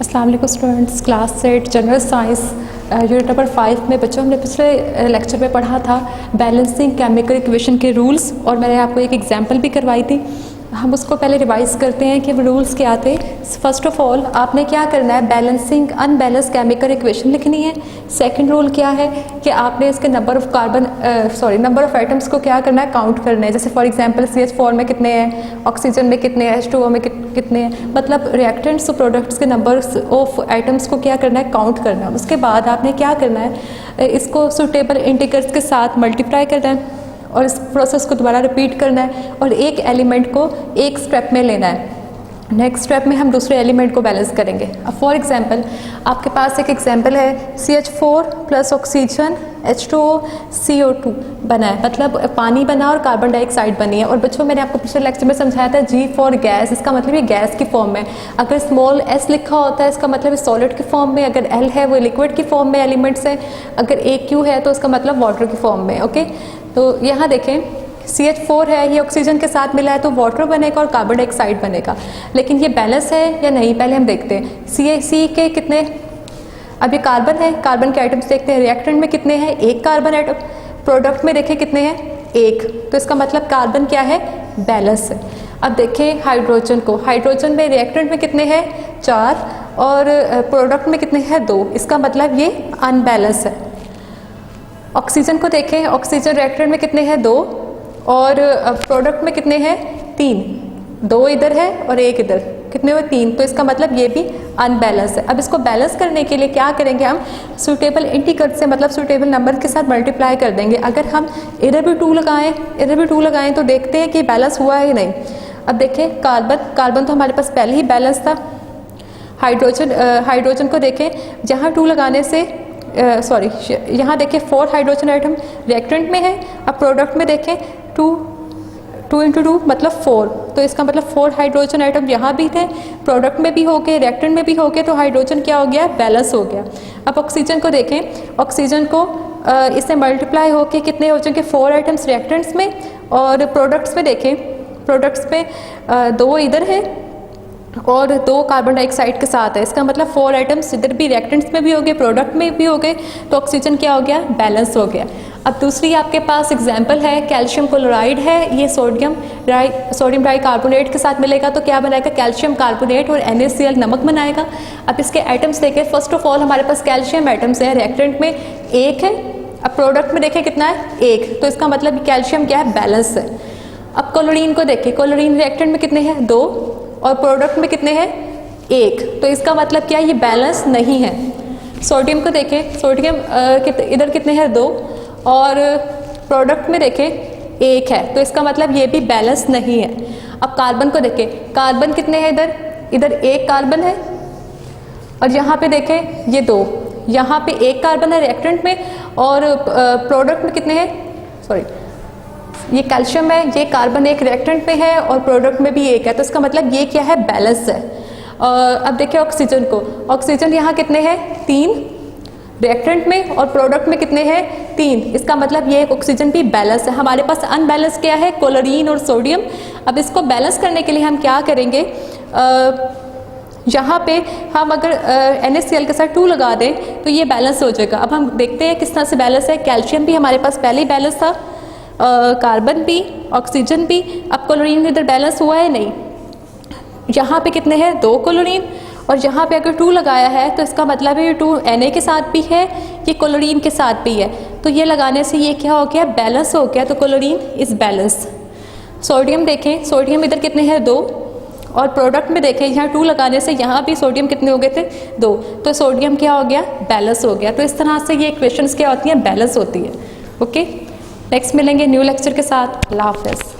अस्सलाम वालेकुम students, class 8 general science unit number 5 में बच्चों हमने पिछले लेक्चर में पढ़ा था बैलेंसिंग केमिकल इक्वेशन के रूल्स और मैंने आपको एक एग्जांपल भी करवाई थी। हम उसको पहले रिवाइज करते हैं कि वो रूल्स क्या थे। फर्स्ट ऑफ ऑल आपने क्या करना है, बैलेंसिंग अनबैलेंस केमिकल इक्वेशन लिखनी है। सेकंड रूल क्या है कि आपने इसके नंबर ऑफ एटम्स को क्या करना है, काउंट करना है। जैसे फॉर एग्जांपल CH4 में कितने हैं, ऑक्सीजन में कितने हैं, H2O में कितने हैं, मतलब रिएक्टेंट्स और प्रोडक्ट्स के नंबर्स ऑफ एटम्स को क्या करना है, काउंट करना है। उसके बाद आपने क्या करना है, इसको सुटेबल इंटीजर्स के साथ मल्टीप्लाई करना है और इस प्रोसेस को दोबारा रिपीट करना है और एक एलिमेंट को एक स्टेप में लेना है। नेक्स्ट स्टेप में हम दूसरे एलिमेंट को बैलेंस करेंगे। अब फॉर एग्जांपल आपके पास एक एग्जांपल है CH4 plus oxygen H2O CO2 बना है, मतलब पानी बना और कार्बन डाइऑक्साइड बनी है। और बच्चों मैंने आपको पिछले लेक्चर में समझाया था G फॉर गैस, इसका मतलब ये गैस की फॉर्म में। अगर स्मॉल s लिखा होता है इसका मतलब सॉलिड की फॉर्म में, अगर L है वो लिक्विड की फॉर्म में एलिमेंट्स है, अगर AQ है तो उसका मतलब वाटर की फॉर्म में। ओके, तो यहाँ देखें CH4 है, ये ऑक्सीजन के साथ मिला है तो वाटर बनेगा और कार्बन डाइऑक्साइड बनेगा। लेकिन ये बैलेंस है या नहीं, पहले हम देखते हैं। C के कितने, अब ये कार्बन है, कार्बन के आइटम्स देखते हैं। रिएक्टेंट में कितने हैं, एक कार्बन आइटम। प्रोडक्ट में देखें कितने हैं, एक, तो इसका मतलब कार्बन क्या है, बैलेंस है। अब देखें हाइड्रोजन को, हाइड्रोजन में रिएक्टेंट में कितने हैं, 4 और प्रोडक्ट में कितने हैं, 2, इसका मतलब ये अनबैलेंस है। ऑक्सीजन को देखें, ऑक्सीजन रिएक्टेंट में कितने हैं, 2 और प्रोडक्ट में कितने हैं, 3, 2 इधर है और एक इधर, कितने हुए, 3, तो इसका मतलब ये भी अनबैलेंस है। अब इसको बैलेंस करने के लिए क्या करेंगे, हम सुटेबल इंटीजर से मतलब सुटेबल नंबर के साथ मल्टीप्लाई कर देंगे। अगर हम इधर भी 2 लगाएं, इधर भी 2 लगाएं तो देखते हैं कि बैलेंस हुआ है या नहीं। अब देखें कार्बन तो हमारे पास पहले ही बैलेंस था। हाइड्रोजन को देखें, जहाँ 2 लगाने से यहाँ देखें 4 हाइड्रोजन आइटम रिएक्टेंट में है। अब प्रोडक्ट में देखें 2 इंटू 2 मतलब 4, तो इसका मतलब 4 हाइड्रोजन आइटम यहाँ भी थे, प्रोडक्ट में भी हो गए, रिएक्टेंट में भी हो गए, तो हाइड्रोजन क्या हो गया, बैलेंस हो गया। अब ऑक्सीजन को देखें, ऑक्सीजन को इससे मल्टीप्लाई होके कितने हो जाएंगे, 4 आइटम्स रिएक्टेंट्स में और प्रोडक्ट्स में देखें, प्रोडक्ट्स में 2 इधर है और 2 कार्बन डाइऑक्साइड के साथ है। इसका मतलब 4 आइटम्स इधर भी रिएक्टेंट्स में भी हो गए, प्रोडक्ट में भी हो गए, तो ऑक्सीजन क्या हो गया, बैलेंस हो गया। अब दूसरी आपके पास एग्जांपल है, कैल्शियम क्लोराइड है, ये सोडियम डाइकार्बोनेट के साथ मिलेगा तो क्या बनाएगा, कैल्शियम कार्बोनेट और NaCl नमक बनाएगा। अब इसके आइटम्स देखें, फर्स्ट ऑफ ऑल हमारे पास कैल्शियम आइटम्स है, रिएक्टेंट में 1 है, अब प्रोडक्ट में देखें कितना है, 1, तो इसका मतलब कैल्शियम क्या है, बैलेंस है। अब क्लोरीन को देखें, क्लोरीन रिएक्टेंट में कितने हैं, 2 और प्रोडक्ट में कितने हैं, 1, तो इसका मतलब क्या है, ये बैलेंस नहीं है। सोडियम को देखें, सोडियम इधर कितने हैं, 2 और प्रोडक्ट में देखें 1 है, तो इसका मतलब ये भी बैलेंस नहीं है। अब कार्बन को देखें, कार्बन कितने हैं, इधर 1 कार्बन है और यहाँ पे देखें ये 2, यहाँ पे 1 कार्बन है रिएक्टेंट में और प्रोडक्ट में कितने हैं, ये कैल्शियम है, ये कार्बन 1 रिएक्टेंट में है और प्रोडक्ट में भी 1 है, तो इसका मतलब ये क्या है, बैलेंस है। अब देखिए ऑक्सीजन को, ऑक्सीजन यहाँ कितने हैं, 3 रिएक्टेंट में और प्रोडक्ट में कितने हैं, 3, इसका मतलब ये ऑक्सीजन भी बैलेंस है। हमारे पास अनबैलेंस क्या है, क्लोरीन और सोडियम। अब इसको बैलेंस करने के लिए हम क्या करेंगे, यहाँ पे हम अगर NaCl के साथ 2 लगा दें तो ये बैलेंस हो जाएगा। अब हम देखते हैं किस तरह से बैलेंस है। कैल्शियम भी हमारे पास पहले ही बैलेंस था, कार्बन भी, ऑक्सीजन भी। अब क्लोरीन इधर बैलेंस हुआ है नहीं, यहाँ पे कितने हैं, 2 क्लोरीन और यहाँ पे अगर 2 लगाया है तो इसका मतलब है ये 2 Na के साथ भी है, ये क्लोरीन के साथ भी है, तो ये लगाने से ये क्या हो गया, बैलेंस हो गया, तो क्लोरीन इज बैलेंस। सोडियम देखें, सोडियम इधर कितने हैं, 2 और प्रोडक्ट में देखें यहाँ 2 लगाने से यहाँ भी सोडियम कितने हो गए थे, 2, तो सोडियम क्या हो गया, बैलेंस हो गया। तो इस तरह से ये इक्वेशंस क्या होती हैं, बैलेंस होती है। ओके, नेक्स्ट मिलेंगे न्यू लेक्चर के साथ। अल्लाह हाफ़िज़।